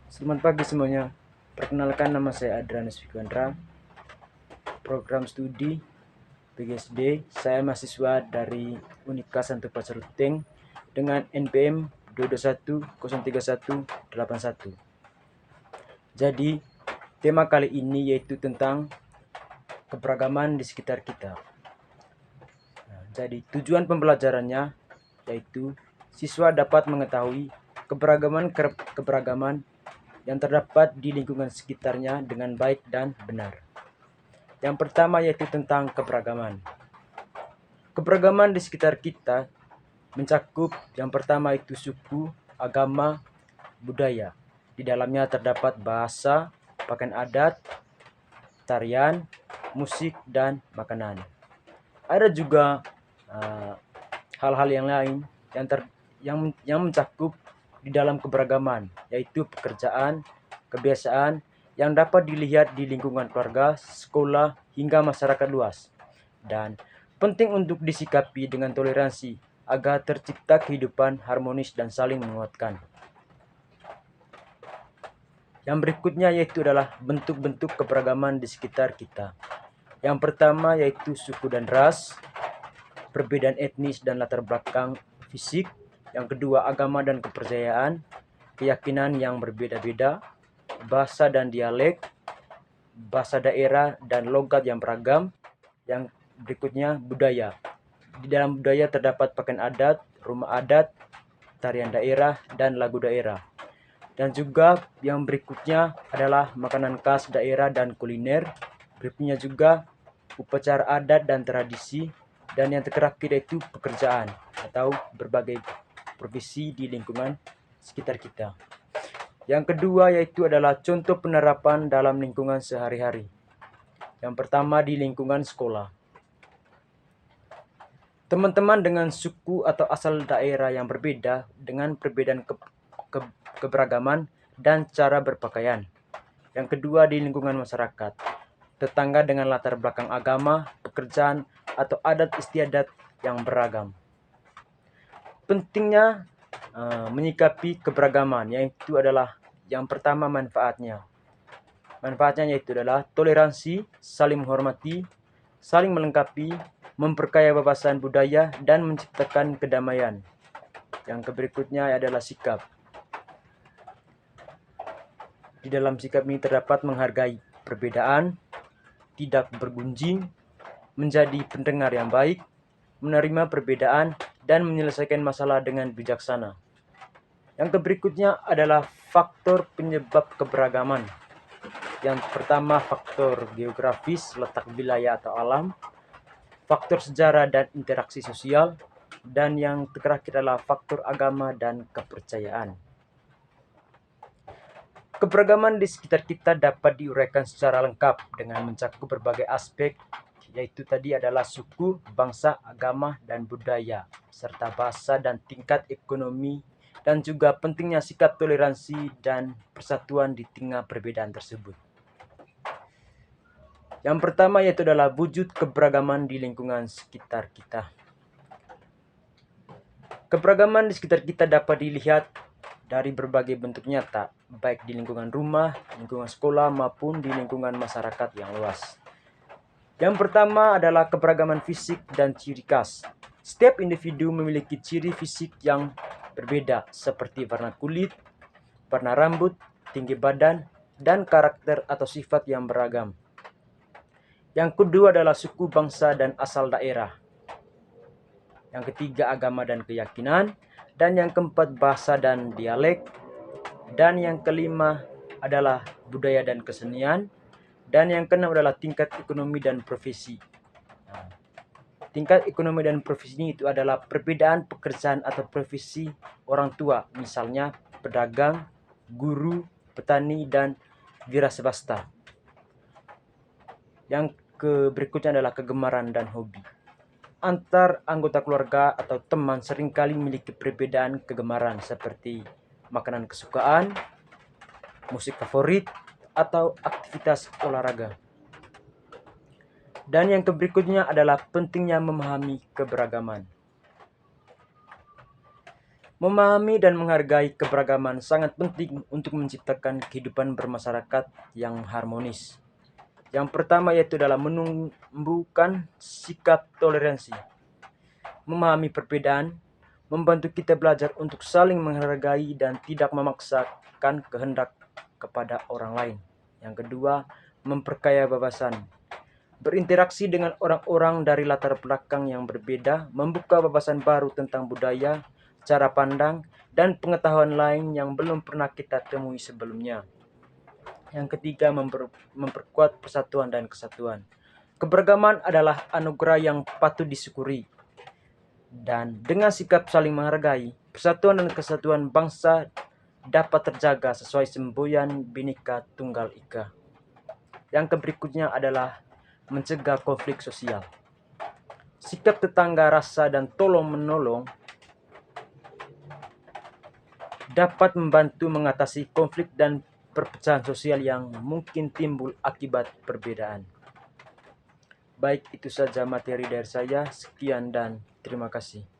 Selamat pagi semuanya. Perkenalkan, nama saya Adrianus Fikandra. Program studi PGSD. Saya mahasiswa dari Unika Santo Pasaruteng dengan NPM 221031181. Jadi, tema kali ini yaitu tentang keberagaman di sekitar kita. Jadi, tujuan pembelajarannya yaitu siswa dapat mengetahui keberagaman yang terdapat di lingkungan sekitarnya dengan baik dan benar. Yang pertama yaitu tentang keberagaman. Keberagaman di sekitar kita mencakup yang pertama itu suku, agama, budaya. Di dalamnya terdapat bahasa, pakaian adat, tarian, musik, dan makanan. Ada juga hal-hal yang lain yang mencakup di dalam keberagaman, yaitu pekerjaan, kebiasaan yang dapat dilihat di lingkungan keluarga, sekolah, hingga masyarakat luas. Dan penting untuk disikapi dengan toleransi agar tercipta kehidupan harmonis dan saling menguatkan. Yang berikutnya yaitu adalah bentuk-bentuk keberagaman di sekitar kita. Yang pertama yaitu suku dan ras, perbedaan etnis dan latar belakang fisik. Yang kedua, agama dan kepercayaan, keyakinan yang berbeda-beda, bahasa dan dialek, bahasa daerah dan logat yang beragam. Yang berikutnya, budaya. Di dalam budaya terdapat pakaian adat, rumah adat, tarian daerah, dan lagu daerah. Dan juga yang berikutnya adalah makanan khas daerah dan kuliner. Berikutnya juga upacara adat dan tradisi. Dan yang terakhir yaitu pekerjaan atau berbagai profesi di lingkungan sekitar kita. Yang kedua yaitu adalah contoh penerapan dalam lingkungan sehari-hari. Yang pertama di lingkungan sekolah. Teman-teman dengan suku atau asal daerah yang berbeda dengan perbedaan keberagaman dan cara berpakaian. Yang kedua di lingkungan masyarakat. Tetangga dengan latar belakang agama, pekerjaan, atau adat istiadat yang beragam. Pentingnya menyikapi keberagaman, yaitu adalah yang pertama manfaatnya. Manfaatnya yaitu adalah toleransi, saling menghormati, saling melengkapi, memperkaya wawasan budaya, dan menciptakan kedamaian. Yang berikutnya adalah sikap. Di dalam sikap ini terdapat menghargai perbedaan, tidak bergunjing, menjadi pendengar yang baik, menerima perbedaan, dan menyelesaikan masalah dengan bijaksana. Yang berikutnya adalah faktor penyebab keberagaman. Yang pertama faktor geografis, letak wilayah atau alam, faktor sejarah dan interaksi sosial, dan yang terakhir adalah faktor agama dan kepercayaan. Keberagaman di sekitar kita dapat diuraikan secara lengkap dengan mencakup berbagai aspek, yaitu tadi adalah suku, bangsa, agama, dan budaya, serta bahasa dan tingkat ekonomi, dan juga pentingnya sikap toleransi dan persatuan di tengah perbedaan tersebut. Yang pertama yaitu adalah wujud keberagaman di lingkungan sekitar kita. Keberagaman di sekitar kita dapat dilihat dari berbagai bentuk nyata, baik di lingkungan rumah, lingkungan sekolah, maupun di lingkungan masyarakat yang luas. Yang pertama adalah keberagaman fisik dan ciri khas. Setiap individu memiliki ciri fisik yang berbeda, seperti warna kulit, warna rambut, tinggi badan, dan karakter atau sifat yang beragam. Yang kedua adalah suku, bangsa, dan asal daerah. Yang ketiga agama dan keyakinan. Dan yang keempat bahasa dan dialek. Dan yang kelima adalah budaya dan kesenian. Dan yang keenam adalah tingkat ekonomi dan profesi. Tingkat ekonomi dan profesi ini itu adalah perbedaan pekerjaan atau profesi orang tua. Misalnya pedagang, guru, petani, dan wira swasta. Yang berikutnya adalah kegemaran dan hobi. Antar anggota keluarga atau teman seringkali memiliki perbedaan kegemaran seperti makanan kesukaan, musik favorit, atau aktivitas olahraga. Dan yang berikutnya adalah pentingnya memahami keberagaman. Memahami dan menghargai keberagaman sangat penting untuk menciptakan kehidupan bermasyarakat yang harmonis. Yang pertama yaitu dalam menumbuhkan sikap toleransi. Memahami perbedaan membantu kita belajar untuk saling menghargai dan tidak memaksakan kehendak kepada orang lain. Yang kedua, memperkaya wawasan. Berinteraksi dengan orang-orang dari latar belakang yang berbeda, membuka wawasan baru tentang budaya, cara pandang, dan pengetahuan lain yang belum pernah kita temui sebelumnya. Yang ketiga, memperkuat persatuan dan kesatuan. Keberagaman adalah anugerah yang patut disyukuri. Dan dengan sikap saling menghargai, persatuan dan kesatuan bangsa dapat terjaga sesuai semboyan Bhinneka Tunggal Ika. Yang berikutnya adalah mencegah konflik sosial. Sikap tetangga rasa dan tolong-menolong dapat membantu mengatasi konflik dan perpecahan sosial yang mungkin timbul akibat perbedaan. Baik, itu saja materi dari saya. Sekian dan terima kasih.